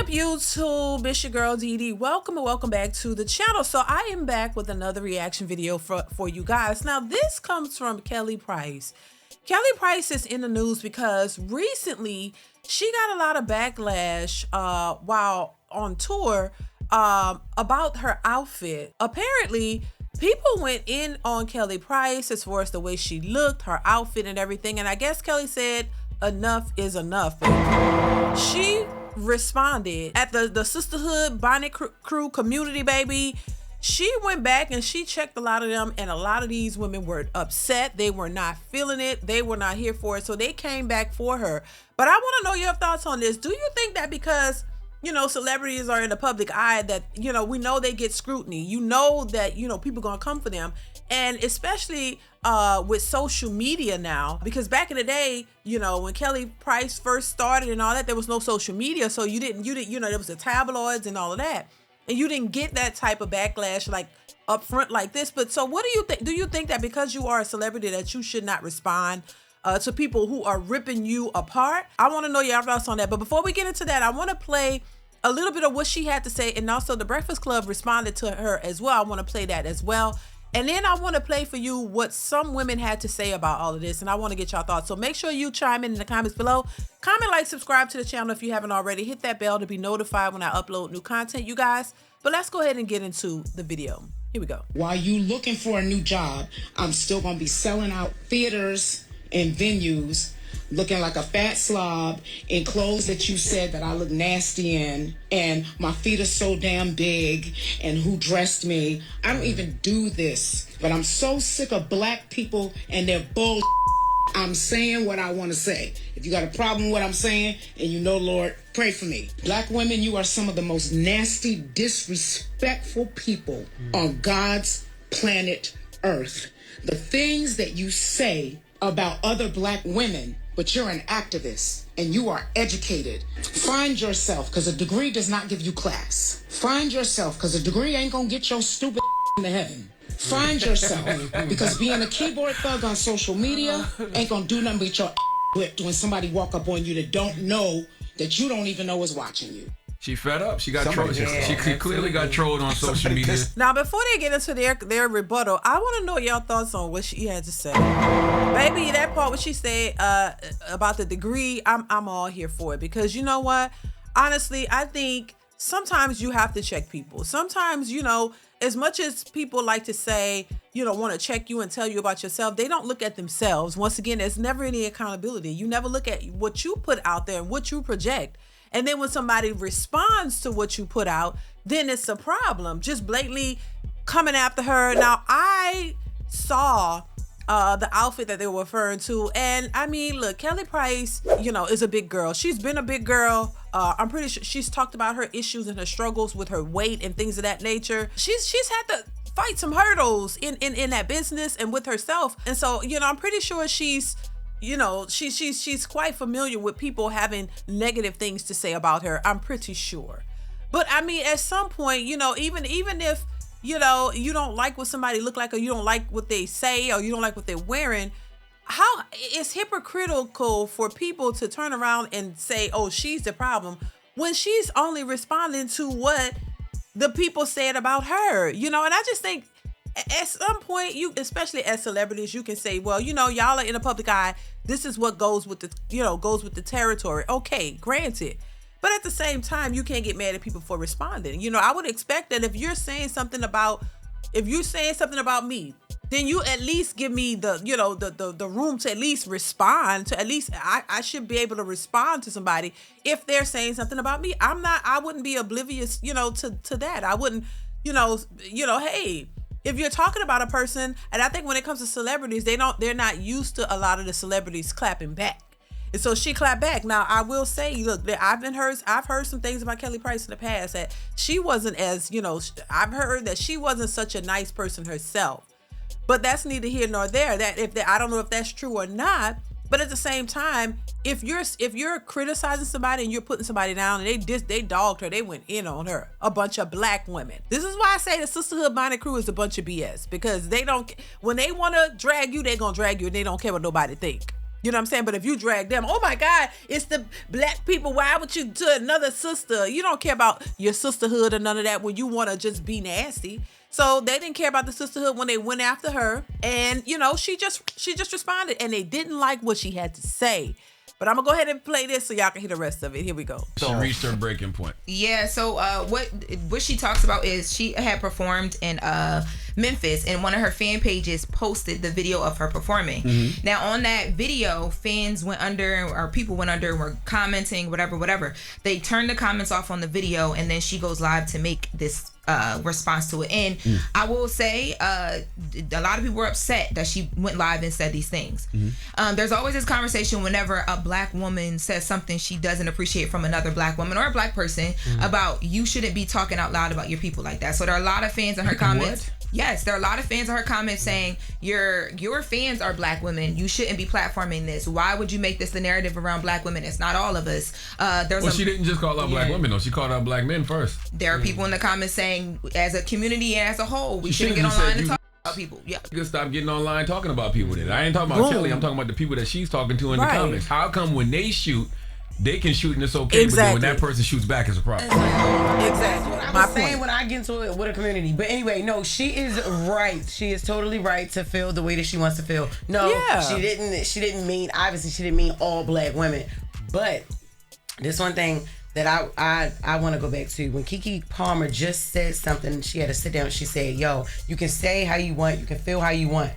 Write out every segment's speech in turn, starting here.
YouTube? It's your girl DeeDee. Welcome and welcome back to the channel. So I am back with another reaction video for you guys. Now this comes from Kelly Price. Kelly Price is in the news because recently she got a lot of backlash while on tour about her outfit. Apparently people went in on Kelly Price as far as the way she looked, her outfit and everything. And I guess Kelly said enough is enough. She responded at the SisterHood bonnet crew community, baby. She went back and she checked a lot of them, and a lot of these women were upset. They were not feeling it. They were not here for it. So they came back for her. But I want to know your thoughts on this. Do you think that because, you know, celebrities are in the public eye that, you know, we know they get scrutiny, you know that, you know, people gonna come for them, and especially with social media now, because back in the day, you know, when Kelly Price first started and all that, there was no social media, so you didn't, you know, there was the tabloids and all of that, and you didn't get that type of backlash like up front like this. But so what do you think? Do you think that because you are a celebrity that you should not respond to people who are ripping you apart? I want to know your thoughts on that. But before we get into that, I want to play a little bit of what she had to say, and also the Breakfast Club responded to her as well. I want to play that as well. And then I want to play for you what some women had to say about all of this, and I want to get y'all thoughts. So make sure you chime in the comments below. Comment, like, subscribe to the channel if you haven't already. Hit that bell to be notified when I upload new content, you guys. But let's go ahead and get into the video. Here we go. While you looking for a new job, I'm still going to be selling out theaters and venues, looking like a fat slob in clothes that you said that I look nasty in, and my feet are so damn big, and who dressed me? I don't even do this, but I'm so sick of black people and their bull. I'm saying what I want to say. If you got a problem with what I'm saying, and you know, Lord, pray for me. Black women, you are some of the most nasty, disrespectful people on God's planet Earth. The things that you say about other black women, but you're an activist and you are educated. Find yourself, because a degree does not give you class. Find yourself, because a degree ain't gonna get your stupid into heaven. Find yourself, because being a keyboard thug on social media ain't gonna do nothing but your whipped when somebody walk up on you that don't know that you don't even know is watching you. She fed up. She got trolled. She clearly got trolled on social media. Now, before they get into their rebuttal, I want to know your thoughts on what she had to say. Baby, that part what she said about the degree, I'm all here for it, because you know what? Honestly, I think sometimes you have to check people. Sometimes, you know, as much as people like to say, you know, want to check you and tell you about yourself, they don't look at themselves. Once again, there's never any accountability. You never look at what you put out there and what you project. And then when somebody responds to what you put out, then it's a problem. Just blatantly coming after her. Now, I saw the outfit that they were referring to, and I mean, look, Kelly Price, you know, is a big girl. She's been a big girl. I'm pretty sure she's talked about her issues and her struggles with her weight and things of that nature. She's had to fight some hurdles in that business and with herself. And so, you know, I'm pretty sure she's, you know, she's quite familiar with people having negative things to say about her. I'm pretty sure. But I mean, at some point, you know, even if, you know, you don't like what somebody look like, or you don't like what they say, or you don't like what they're wearing, how it's hypocritical for people to turn around and say, oh, she's the problem, when she's only responding to what the people said about her, you know. And I just think at some point, you, especially as celebrities, you can say, well, you know, y'all are in the public eye. This is what goes with the, you know, goes with the territory. Okay, granted. But at the same time, you can't get mad at people for responding. You know, I would expect that if you're saying something about me, then you at least give me the, you know, the room to at least respond, to at least, I should be able to respond to somebody if they're saying something about me. I wouldn't be oblivious, you know, to that. I wouldn't, you know, hey, if you're talking about a person, and I think when it comes to celebrities, they're not used to a lot of the celebrities clapping back. And so she clapped back. Now, I will say, look, I've heard some things about Kelly Price in the past that she wasn't as, you know, I've heard that she wasn't such a nice person herself. But that's neither here nor there. I don't know if that's true or not. But at the same time, if you're criticizing somebody and you're putting somebody down, and they dogged her, they went in on her, a bunch of black women. This is why I say the SisterHood bonnet crew is a bunch of BS, because they don't, when they want to drag you, they're gonna drag you, and they don't care what nobody think. You know what I'm saying? But if you drag them, oh my God, it's the black people. Why would you to another sister? You don't care about your sisterhood or none of that when you want to just be nasty. So they didn't care about the sisterhood when they went after her. And, you know, she just responded. And they didn't like what she had to say. But I'm going to go ahead and play this so y'all can hear the rest of it. Here we go. She reached her breaking point. Yeah, so what she talks about is she had performed in Memphis, and one of her fan pages posted the video of her performing. Mm-hmm. Now, on that video, fans went under, or people went under and were commenting, whatever. They turned the comments off on the video, and then she goes live to make this response to it. And I will say a lot of people were upset that she went live and said these things. Mm-hmm. There's always this conversation whenever a black woman says something she doesn't appreciate from another black woman or a black person about you shouldn't be talking out loud about your people like that. So there are a lot of fans in her comments. What? Yes, there are a lot of fans of her comments saying your fans are black women. You shouldn't be platforming this. Why would you make this the narrative around black women? It's not all of us. She didn't just call out black women though. She called out black men first. There are people in the comments saying, as a community and as a whole, we shouldn't get online and talk about people. Yeah, you can stop getting online talking about people. Then I ain't talking about Kelly. I'm talking about the people that she's talking to in the comments. How come when they shoot, they can shoot and it's okay, but then when that person shoots back, it's a problem. Exactly. I was saying when I get into it with a community. But anyway, no, she is right. She is totally right to feel the way that she wants to feel. No, she didn't mean, obviously she didn't mean all black women. But this one thing that I want to go back to, when Keke Palmer just said something, she had to sit down and she said, yo, you can say how you want, you can feel how you want.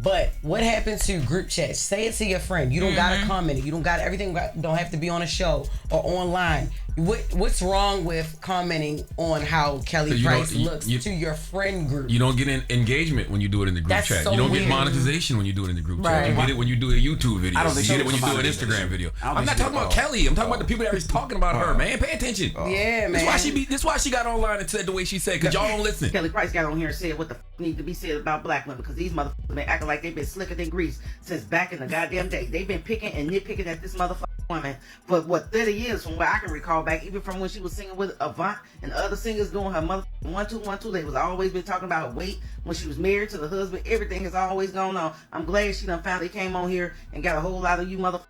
But what happens to group chats? Say it to your friend. You don't gotta comment it. You don't got everything. Don't have to be on a show or online. What's wrong with commenting on how Kelly Price looks to your friend group? You don't get engagement when you do it in the group chat. So you don't get monetization when you do it in the group chat. You get it when you do a YouTube video. You get it when you do an Instagram video. I'm not talking about Kelly. I'm talking about the people that are talking about her, man. Pay attention. Yeah, man. That's why she got online and said the way she said, because y'all don't listen. Kelly Price got on here and said what the need to be said about black women, because these motherfuckers been acting like they've been slicker than grease since back in the goddamn day. They've been picking and nitpicking at this motherfucker woman for 30 years, from what I can recall back, even from when she was singing with Avant and other singers doing her mother 1-2-1-2. They was always been talking about weight when she was married to the husband. Everything has always gone on. I'm glad she done finally came on here and got a whole lot of you motherfuckers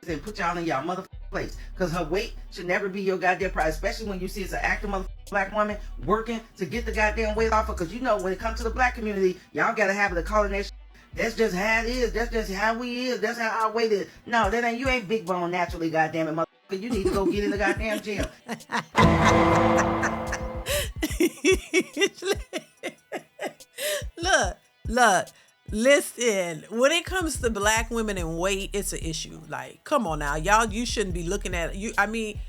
and put y'all in y'all motherfucking place, because her weight should never be your goddamn prize, especially when you see it's an active motherfucking black woman working to get the goddamn weight off her. Because you know when it comes to the black community, y'all gotta have the calling that. That's just how it is. That's just how we is. That's how our weight is. No, that ain't. You ain't big bone naturally, goddamn it, motherfucker. You need to go get in the goddamn gym. Look. Listen. When it comes to black women and weight, it's an issue. Like, come on now, y'all. You shouldn't be looking at you. I mean.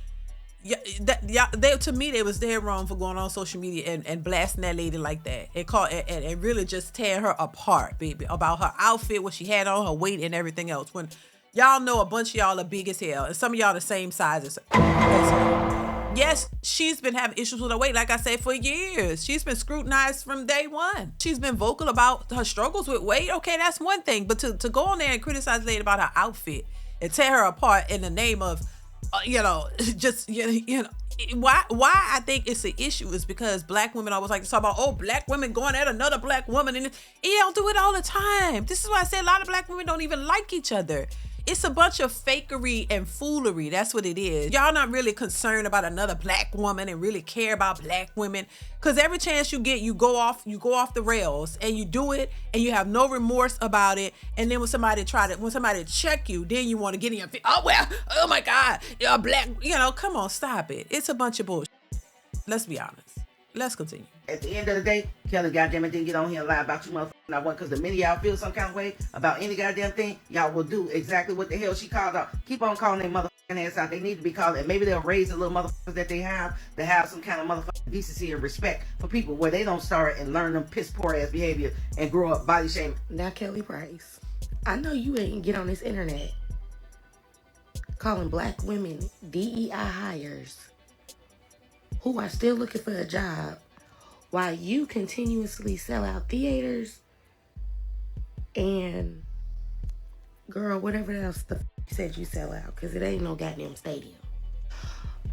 To me, they was dead wrong for going on social media and blasting that lady like that. And really just tearing her apart, baby, about her outfit, what she had on, her weight, and everything else. When y'all know a bunch of y'all are big as hell, and some of y'all the same size as her. Yes, she's been having issues with her weight, like I said, for years. She's been scrutinized from day one. She's been vocal about her struggles with weight. Okay, that's one thing. But to go on there and criticize the lady about her outfit and tear her apart in the name of why I think it's an issue is because black women always like to talk about, black women going at another black woman, and you don't do it all the time. This is why I say a lot of black women don't even like each other. It's a bunch of fakery and foolery. That's what it is. Y'all not really concerned about another black woman and really care about black women. Cause every chance you get, you go off the rails and you do it and you have no remorse about it. And then when somebody check you, then you want to get in your face. Oh my God, you're black. Come on, stop it. It's a bunch of bullshit. Let's be honest. Let's continue. At the end of the day, Kelly goddamn it didn't get on here and lie about you motherfuckers not one, because the minute y'all feel some kind of way about any goddamn thing, y'all will do exactly what the hell she called out. Keep on calling their motherfucking ass out. They need to be called, and maybe they'll raise the little motherfuckers that they have to have some kind of motherfucking decency and respect for people, where they don't start and learn them piss poor ass behavior and grow up body shaming. Now, Kelly Price, I know you ain't get on this internet calling black women DEI hires who are still looking for a job, while you continuously sell out theaters and, girl, whatever else the you said you sell out, because it ain't no goddamn stadium.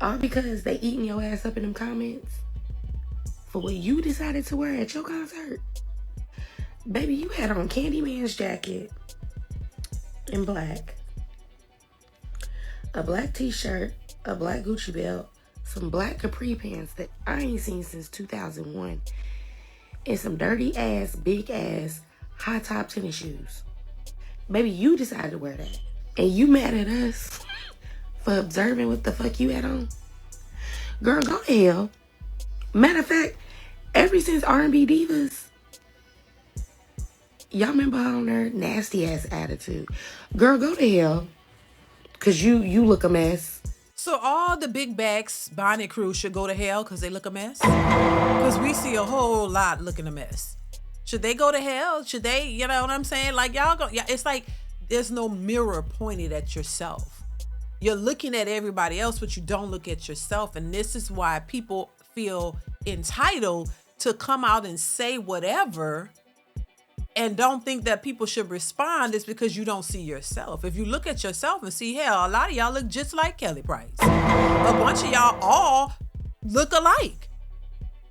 All because they eating your ass up in them comments for what you decided to wear at your concert. Baby, you had on Candyman's jacket in black. a black t-shirt, a black Gucci belt, some black capri pants that I ain't seen since 2001, and some dirty ass, big ass, high top tennis shoes. Baby, you decided to wear that. And you mad at us for observing what the fuck you had on? Girl, go to hell. Matter of fact, ever since R&B Divas, y'all remember her on her nasty ass attitude. Girl, go to hell. Cause you look a mess. So all the big bags bonnet crew should go to hell because they look a mess? Because we see a whole lot looking a mess. Should they go to hell? Should they, you know what I'm saying? Like y'all go, yeah, it's like there's no mirror pointed at yourself. You're looking at everybody else, but you don't look at yourself. And this is why people feel entitled to come out and say whatever and don't think that people should respond. Is because you don't see yourself. If you look at yourself and see, hell, a lot of y'all look just like Kelly Price. A bunch of y'all all look alike.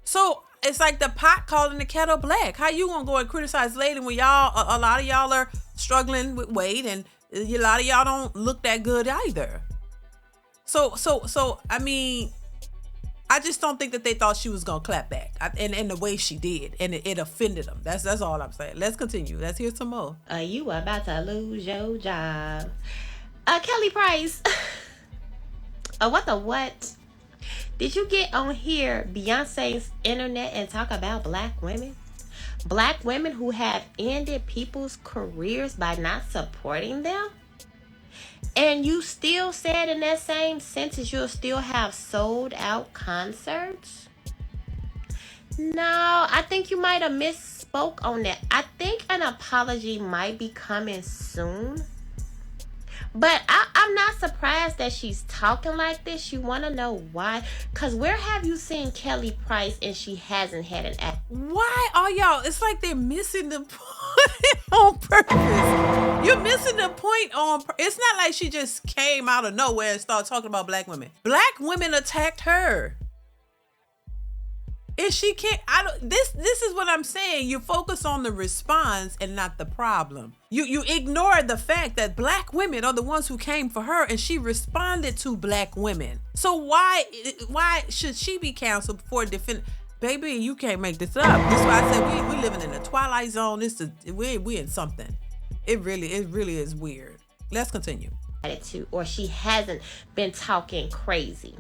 So it's like the pot calling the kettle black. How you gonna go and criticize lady when y'all, a lot of y'all are struggling with weight and a lot of y'all don't look that good either. So I mean, I just don't think that they thought she was gonna clap back, and the way she did, and it offended them. That's all I'm saying. Let's continue. Let's hear some more. You about to lose your job, Kelly Price. What the what? Did you get on here Beyonce's internet and talk about black women? Black women who have ended people's careers by not supporting them? And you still said in that same sentence you'll still have sold out concerts? No, I think you might have misspoke on that. I think an apology might be coming soon. But I'm not surprised that she's talking like this. You want to know why? Because where have you seen Kelly Price and she hasn't had an act? Why are y'all? It's like they're missing the point on purpose. You're missing the point on purpose. It's not like she just came out of nowhere and started talking about black women. Black women attacked her. And she can't, this is what I'm saying. You focus on the response and not the problem. You ignore the fact that black women are the ones who came for her and she responded to black women. So why should she be canceled for defend? Baby, you can't make this up. That's why I said we living in a twilight zone. We in something. It really is weird. Let's continue. Or she hasn't been talking crazy.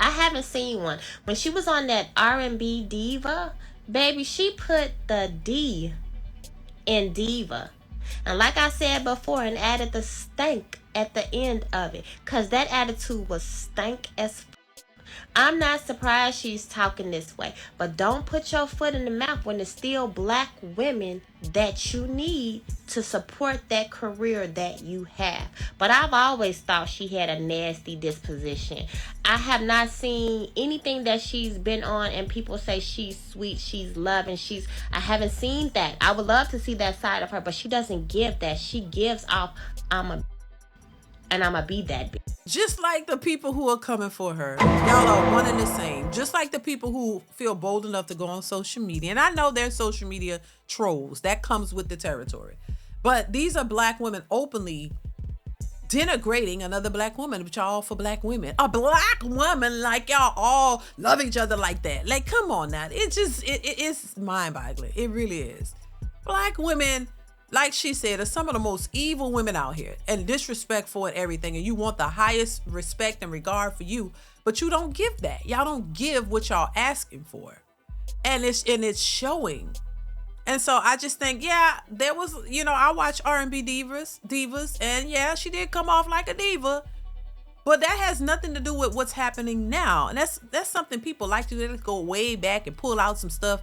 I haven't seen one. When she was on that R&B diva, baby, she put the D in diva. And like I said before, and added the stank at the end of it. Because that attitude was stank as f***. I'm not surprised she's talking this way. But don't put your foot in the mouth when it's still black women that you need to support that career that you have. But I've always thought she had a nasty disposition. I have not seen anything that she's been on and people say she's sweet, she's loving, I haven't seen that. I would love to see that side of her, but she doesn't give that. She gives off, I'ma be that bitch. Just like the people who are coming for her. Y'all are one and the same. Just like the people who feel bold enough to go on social media. And I know there's social media trolls. That comes with the territory. But these are black women openly denigrating another black woman, which are all for black women. A black woman, like y'all all love each other like that. Like, come on now. It's mind-boggling. It really is. Black women, like she said, are some of the most evil women out here and disrespectful and everything. And you want the highest respect and regard for you, but you don't give that. Y'all don't give what y'all asking for. And it's showing. And so I just think, yeah, there was, I watch R&B divas, and yeah, she did come off like a diva, but that has nothing to do with what's happening now. And that's something people like to do. They go way back and pull out some stuff,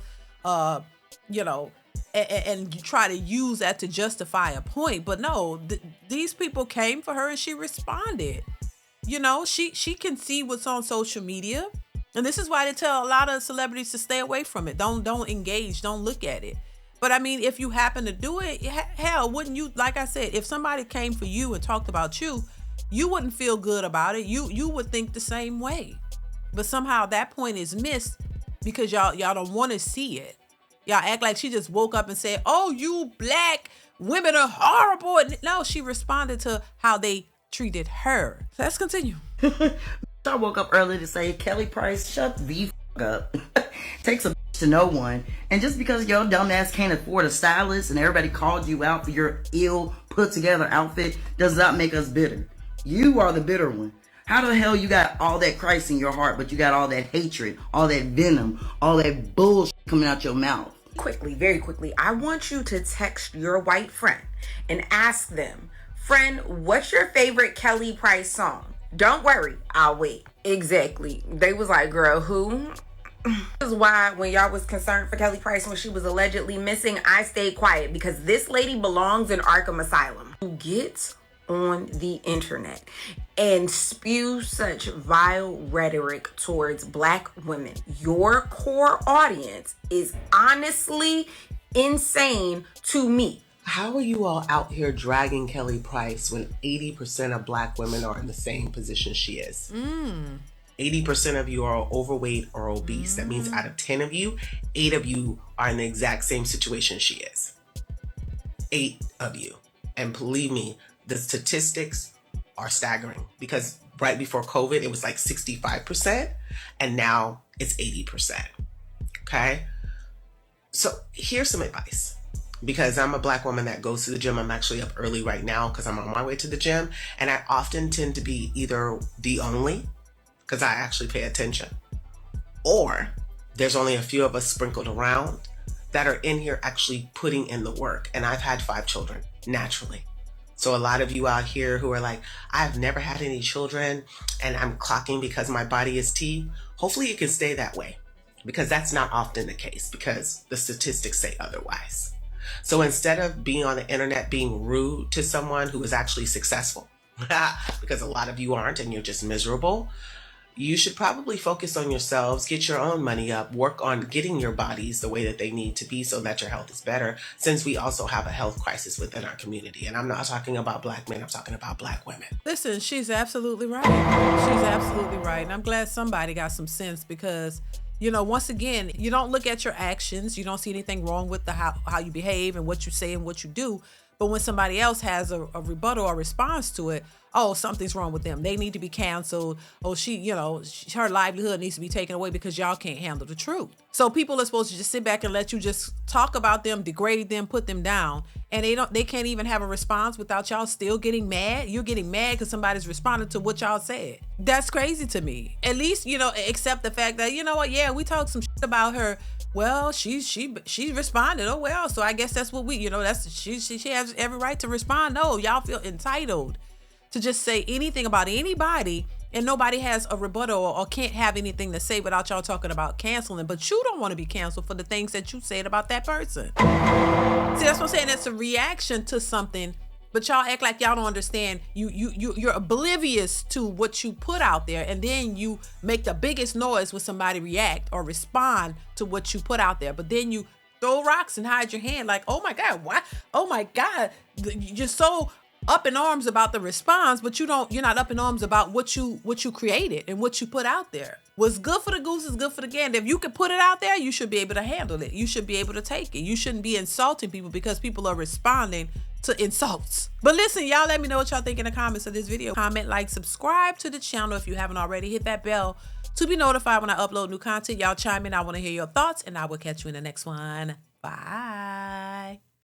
and try to use that to justify a point. But no, these people came for her and she responded. She can see what's on social media. And this is why they tell a lot of celebrities to stay away from it. Don't engage, don't look at it. But I mean, if you happen to do it, hell, wouldn't you, like I said, if somebody came for you and talked about you, you wouldn't feel good about it. You would think the same way. But somehow that point is missed because y'all don't want to see it. Y'all act like she just woke up and said, oh, you black women are horrible. No, she responded to how they treated her. So let's continue. I woke up early to say, Kelly Price, shut the up. Takes a to know one. And just because your dumb ass can't afford a stylist and everybody called you out for your ill put together outfit does not make us bitter. You are the bitter one. How the hell you got all that Christ in your heart, but you got all that hatred, all that venom, all that bullshit coming out your mouth? Quickly, very quickly, I want you to text your white friend and ask them, friend, what's your favorite Kelly Price song? Don't worry, I'll wait. Exactly. They was like, girl, who? This is why when y'all was concerned for Kelly Price when she was allegedly missing, I stayed quiet because this lady belongs in Arkham Asylum. You get on the internet and spew such vile rhetoric towards black women. Your core audience is honestly insane to me. How are you all out here dragging Kelly Price when 80% of black women are in the same position she is? 80% of you are overweight or obese. That means out of 10 of you, 8 of you are in the exact same situation she is. 8 of you. And believe me, the statistics are staggering because right before COVID, it was like 65% and now it's 80%. Okay? So here's some advice. Because I'm a black woman that goes to the gym. I'm actually up early right now because I'm on my way to the gym. And I often tend to be either the only, because I actually pay attention, or there's only a few of us sprinkled around that are in here actually putting in the work. And I've had 5 children naturally. So a lot of you out here who are like, I've never had any children and I'm clocking because my body is T. Hopefully you can stay that way because that's not often the case because the statistics say otherwise. So instead of being on the internet being rude to someone who is actually successful, because a lot of you aren't and you're just miserable, you should probably focus on yourselves, get your own money up, work on getting your bodies the way that they need to be so that your health is better, since we also have a health crisis within our community. And I'm not talking about black men, I'm talking about black women. Listen, she's absolutely right. She's absolutely right. And I'm glad somebody got some sense because, you know, once again, you don't look at your actions. You don't see anything wrong with how you behave and what you say and what you do. But when somebody else has a rebuttal or response to it, oh, something's wrong with them. They need to be canceled. Oh, her livelihood needs to be taken away because y'all can't handle the truth. So people are supposed to just sit back and let you just talk about them, degrade them, put them down. And they can't even have a response without y'all still getting mad. You're getting mad because somebody's responding to what y'all said. That's crazy to me. At least, accept the fact that, you know what, yeah, we talked some shit about her. Well, she responded. Oh, well, so I guess that's what she has every right to respond. No, y'all feel entitled to just say anything about anybody and nobody has a rebuttal or can't have anything to say without y'all talking about canceling. But you don't want to be canceled for the things that you said about that person. See, that's what I'm saying. That's a reaction to something. But y'all act like y'all don't understand. You're oblivious to what you put out there, and then you make the biggest noise when somebody react or respond to what you put out there. But then you throw rocks and hide your hand like, oh my God, what? Oh my God, you're so up in arms about the response, but you're not up in arms about what you created and what you put out there. What's good for the goose is good for the gander. If you can put it out there, you should be able to handle it. You should be able to take it. You shouldn't be insulting people because people are responding to insults. But listen, y'all, let me know what y'all think in the comments of this video. Comment, like, subscribe to the channel if you haven't already. Hit that bell to be notified when I upload new content. Y'all chime in. I want to hear your thoughts, and I will catch you in the next one. Bye.